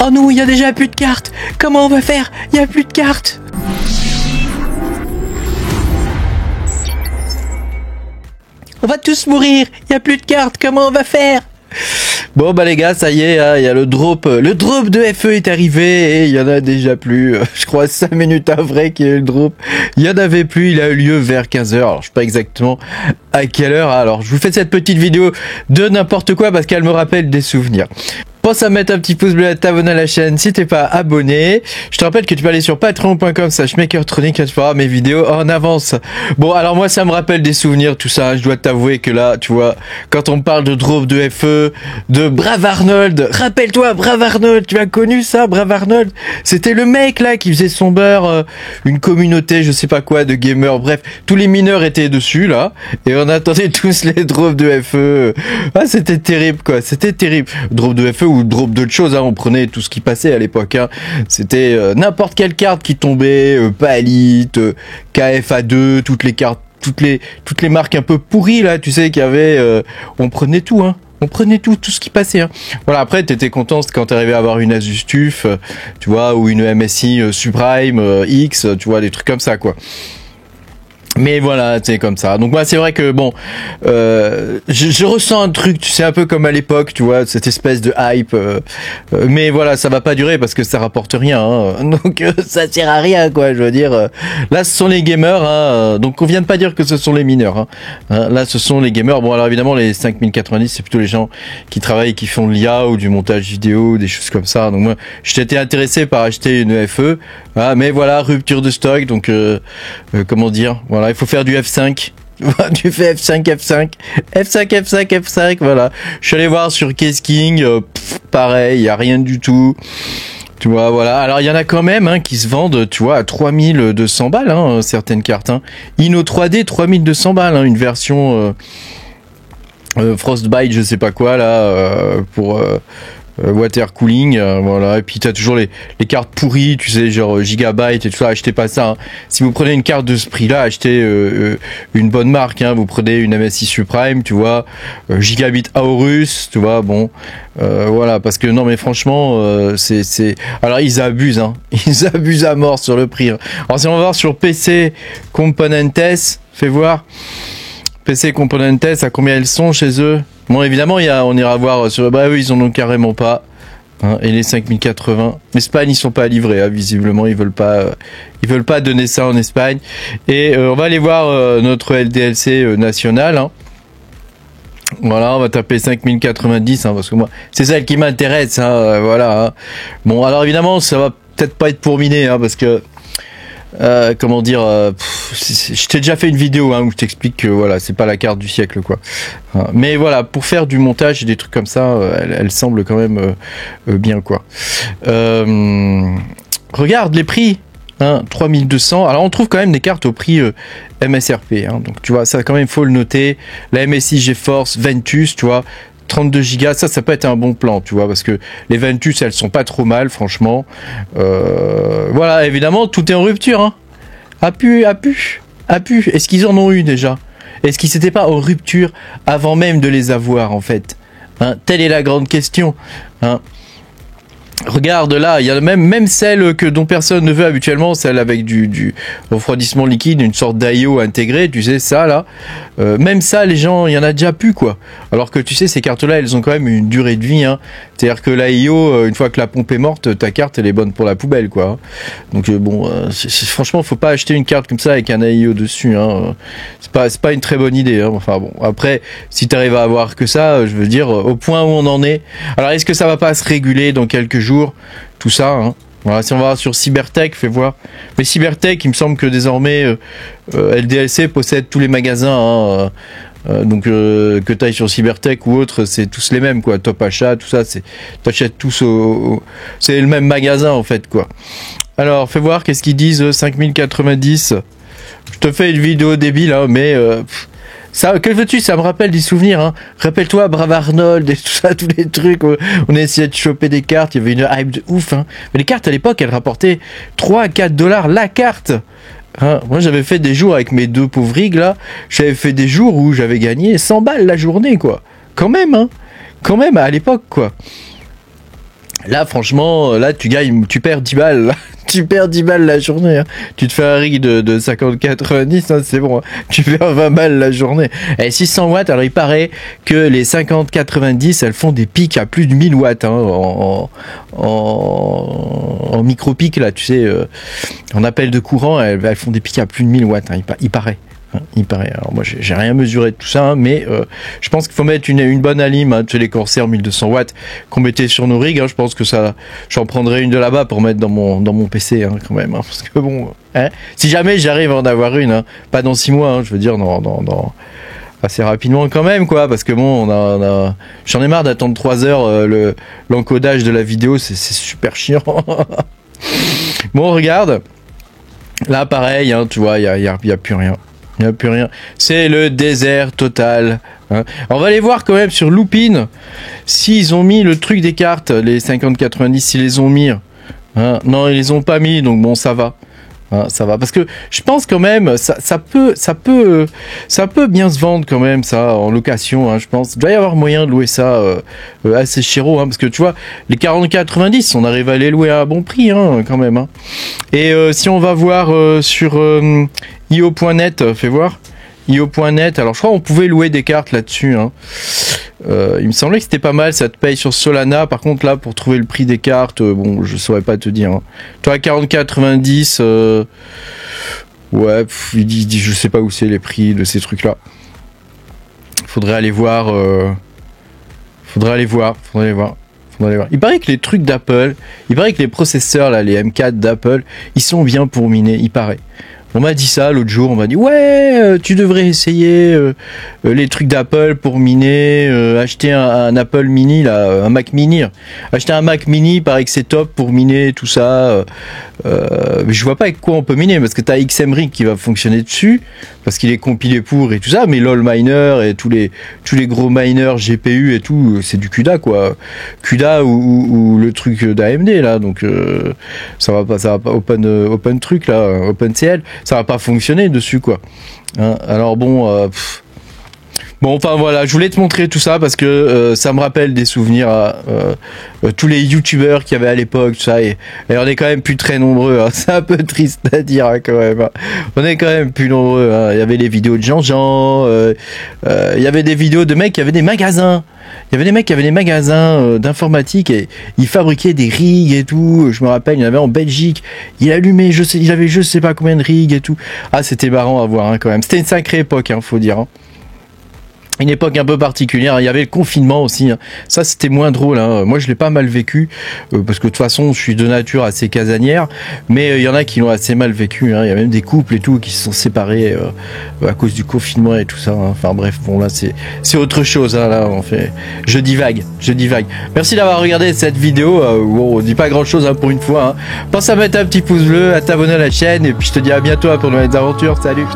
Oh non, il y a déjà plus de cartes. Comment on va faire? Il y a plus de cartes. On va tous mourir. Il y a plus de cartes. Comment on va faire? Bon bah les gars, ça y est, il y a le drop de FE est arrivé et il y en a déjà plus. Je crois 5 minutes après qu'il y a eu le drop. Il y en avait plus, il a eu lieu vers 15h. Alors je sais pas exactement à quelle heure. Alors je vous fais cette petite vidéo de n'importe quoi parce qu'elle me rappelle des souvenirs. Pense à mettre un petit pouce bleu, à t'abonner à la chaîne si t'es pas abonné. Je te rappelle que tu peux aller sur patreon.com/makertronic et tu feras mes vidéos en avance. Bon, alors moi ça me rappelle des souvenirs, tout ça. Je dois t'avouer que là, tu vois, quand on me parle de drop de FE, de Brave Arnold, rappelle-toi, Brave Arnold, tu as connu ça, Brave Arnold? C'était le mec là qui faisait son beurre, une communauté, je sais pas quoi, de gamers, bref, tous les mineurs étaient dessus là, et on attendait tous les drops de FE. Ah, c'était terrible quoi, c'était terrible. Drop de FE ou drop d'autres choses, hein. On prenait tout ce qui passait à l'époque, hein. C'était n'importe quelle carte qui tombait, Palit, KFA2, toutes les cartes, toutes les marques un peu pourries là, tu sais, qu'il y avait, on prenait tout, hein. On prenait tout ce qui passait, hein. Voilà, après t'étais content quand t'arrivais à avoir une Asus TUF, tu vois, ou une MSI Supreme X, tu vois, des trucs comme ça quoi. Mais voilà, c'est comme ça. Donc moi, c'est vrai que bon, je ressens un truc, tu sais, un peu comme à l'époque, tu vois, cette espèce de hype. Mais voilà, ça va pas durer parce que ça rapporte rien. Hein. Donc ça sert à rien, quoi. Je veux dire, là, ce sont les gamers. Hein, donc on vient de pas dire que ce sont les mineurs. Hein. Là, ce sont les gamers. Bon, alors évidemment, les 5090, c'est plutôt les gens qui travaillent, qui font de l'IA ou du montage vidéo, des choses comme ça. Donc moi, j'étais intéressé par acheter une FE. Ah, mais voilà, rupture de stock. Donc comment dire, voilà. Il faut faire du F5. Tu fais F5, F5, F5, F5, F5, voilà. Je suis allé voir sur Keysking, pareil, il y a rien du tout. Tu vois, voilà. Alors, il y en a quand même, hein, qui se vendent, tu vois, à 3200 balles, hein, certaines cartes, hein. Inno 3D, 3200 balles, hein, une version, Frostbite, je sais pas quoi, là, pour, water cooling, voilà. Et puis t'as toujours les cartes pourries, tu sais, genre Gigabyte et tout ça. Achetez pas ça, hein. Si vous prenez une carte de ce prix-là, achetez une bonne marque, hein. Vous prenez une MSI Supreme, tu vois, Gigabit Aorus, tu vois, bon, voilà, parce que non mais franchement, c'est alors ils abusent, hein. Ils abusent à mort sur le prix, hein. Alors si on va voir sur PC Componentes, fais voir. PC Componentes, à combien elles sont chez eux? Bon, évidemment, on ira voir sur... Bah oui, ils en ont carrément pas. Hein, et les 5080. L'Espagne, ils sont pas livrés, hein, visiblement. Ils veulent pas donner ça en Espagne. Et on va aller voir notre LDLC national. Hein. Voilà, on va taper 5090, hein, parce que moi, c'est celle qui m'intéresse. Hein, voilà. Hein. Bon, alors évidemment, ça va peut-être pas être pour miner, hein, parce que... comment dire, je t'ai déjà fait une vidéo, hein, où je t'explique que voilà, c'est pas la carte du siècle, quoi. Mais voilà, pour faire du montage et des trucs comme ça, elle semble quand même bien, quoi. Regarde les prix, hein, 3200. Alors on trouve quand même des cartes au prix MSRP, hein, donc tu vois, ça quand même faut le noter. La MSI GeForce Ventus, tu vois. 32 gigas, ça peut être un bon plan, tu vois, parce que les Ventus, elles sont pas trop mal, franchement. Voilà, évidemment, tout est en rupture, hein. Appu. Est-ce qu'ils en ont eu déjà? Est-ce qu'ils n'étaient pas en rupture avant même de les avoir, en fait, hein? Telle est la grande question, hein. Regarde là, il y a même celle dont personne ne veut habituellement, celle avec du refroidissement liquide, une sorte d'IO intégré, tu sais ça là. Même ça, les gens, il y en a déjà plus quoi. Alors que tu sais, ces cartes-là, elles ont quand même une durée de vie, hein. C'est-à-dire que l'IO, une fois que la pompe est morte, ta carte elle est bonne pour la poubelle quoi. Donc bon, franchement, faut pas acheter une carte comme ça avec un IO dessus, hein. C'est pas une très bonne idée, hein. Enfin bon, après, si tu arrives à avoir que ça, je veux dire, au point où on en est. Alors est-ce que ça va pas se réguler dans quelques jours? Tout ça, hein. Voilà, si on va sur Cybertech, fais voir. Mais Cybertech, il me semble que désormais LDLC possède tous les magasins, hein, donc que tu ailles sur Cybertech ou autre, c'est tous les mêmes quoi. Top Achat, tout ça, t'achètes tous c'est le même magasin en fait quoi. Alors fais voir qu'est-ce qu'ils disent 5090. Je te fais une vidéo débile, hein, mais ça, que veux-tu, ça me rappelle des souvenirs, hein. Rappelle-toi, Brave Arnold et tout ça, tous les trucs, on essayait de choper des cartes, il y avait une hype de ouf, hein. Mais les cartes à l'époque, elles rapportaient 3 à 4 dollars la carte. Hein, moi j'avais fait des jours avec mes deux pauvres rigs là, j'avais fait des jours où j'avais gagné 100 balles la journée quoi. Quand même, hein. Quand même, à l'époque quoi. Là, franchement, là, tu perds 10 balles. Là. Tu perds 10 balles la journée. Hein. Tu te fais un rig de 50-90, hein, c'est bon. Hein. Tu perds 20 balles la journée. Et 600 watts, alors il paraît que les 50-90, elles font des pics à plus de 1000 watts hein, en micro-pic, là, tu sais, en appel de courant, elles font des pics à plus de 1000 watts, hein, il paraît. Il paraît. Alors moi j'ai rien mesuré de tout ça, hein, mais je pense qu'il faut mettre une bonne alim, hein, tu sais les Corsair 1200 watts qu'on mettait sur nos rigs. Hein, je pense que ça, j'en prendrai une de là-bas pour mettre dans mon PC hein, quand même, hein, parce que bon, hein, si jamais j'arrive à en avoir une, hein, pas dans 6 mois, hein, je veux dire dans assez rapidement quand même quoi, parce que bon, j'en ai marre d'attendre 3 heures l'encodage de la vidéo, c'est super chiant. Bon regarde, là pareil, hein, tu vois, il y a plus rien. Il n'y a plus rien. C'est le désert total. Hein. On va aller voir quand même sur Lupin s'ils ont mis le truc des cartes, les 50-90, s'ils les ont mis. Hein. Non, ils les ont pas mis, donc bon, ça va. Hein, ça va. Parce que je pense quand même, ça peut bien se vendre quand même, ça, en location, hein, je pense. Il doit y avoir moyen de louer ça assez chéro, hein, parce que tu vois, les 40-90, on arrive à les louer à un bon prix, hein, quand même. Hein. Et si on va voir sur io.net, fais voir. io.net, alors je crois qu'on pouvait louer des cartes là-dessus. Hein. Il me semblait que c'était pas mal, ça te paye sur Solana. Par contre là, pour trouver le prix des cartes, bon, je saurais pas te dire. Hein. Toi, 40-90, ouais, il dit, je sais pas où c'est les prix de ces trucs-là. Faudrait aller voir. Faudrait aller voir. Il paraît que les trucs d'Apple, il paraît que les processeurs là, les M4 d'Apple, ils sont bien pour miner. Il paraît. On m'a dit ça l'autre jour, on m'a dit ouais, tu devrais essayer les trucs d'Apple pour miner, acheter un Apple Mini là, un Mac Mini. Acheter un Mac Mini, paraît que c'est top pour miner tout ça. Mais je vois pas avec quoi on peut miner parce que t'as XMRig qui va fonctionner dessus parce qu'il est compilé pour et tout ça, mais LOL miner et tous les gros miners GPU et tout, c'est du CUDA quoi. CUDA ou le truc d'AMD là, donc ça va pas open truc là, OpenCL. Ça va pas fonctionner dessus quoi. Hein, alors bon, bon enfin voilà, je voulais te montrer tout ça parce que ça me rappelle des souvenirs à tous les youtubeurs qu'il y avait à l'époque, tout ça, et on est quand même plus très nombreux. Hein. C'est un peu triste à dire hein, quand même. Hein. On est quand même plus nombreux. Hein. Il y avait les vidéos de Jean-Jean, il y avait des vidéos de mecs qui avaient des magasins. Il y avait des mecs qui avaient des magasins d'informatique et ils fabriquaient des rigs et tout. Je me rappelle, il y en avait en Belgique. Il allumait, il avait je sais pas combien de rigs et tout. Ah, c'était marrant à voir hein, quand même. C'était une sacrée époque, hein, faut dire. Hein. Une époque un peu particulière, il y avait le confinement aussi, hein. Ça c'était moins drôle, hein. Moi je l'ai pas mal vécu, parce que de toute façon je suis de nature assez casanière, mais il y en a qui l'ont assez mal vécu, hein. Il y a même des couples et tout qui se sont séparés à cause du confinement et tout ça, hein. Enfin bref, bon là c'est autre chose, hein, là on fait, je divague. Merci d'avoir regardé cette vidéo, bon, on dit pas grand chose hein, pour une fois, hein. Pense à mettre un petit pouce bleu, à t'abonner à la chaîne, et puis je te dis à bientôt pour de nouvelles aventures, salut.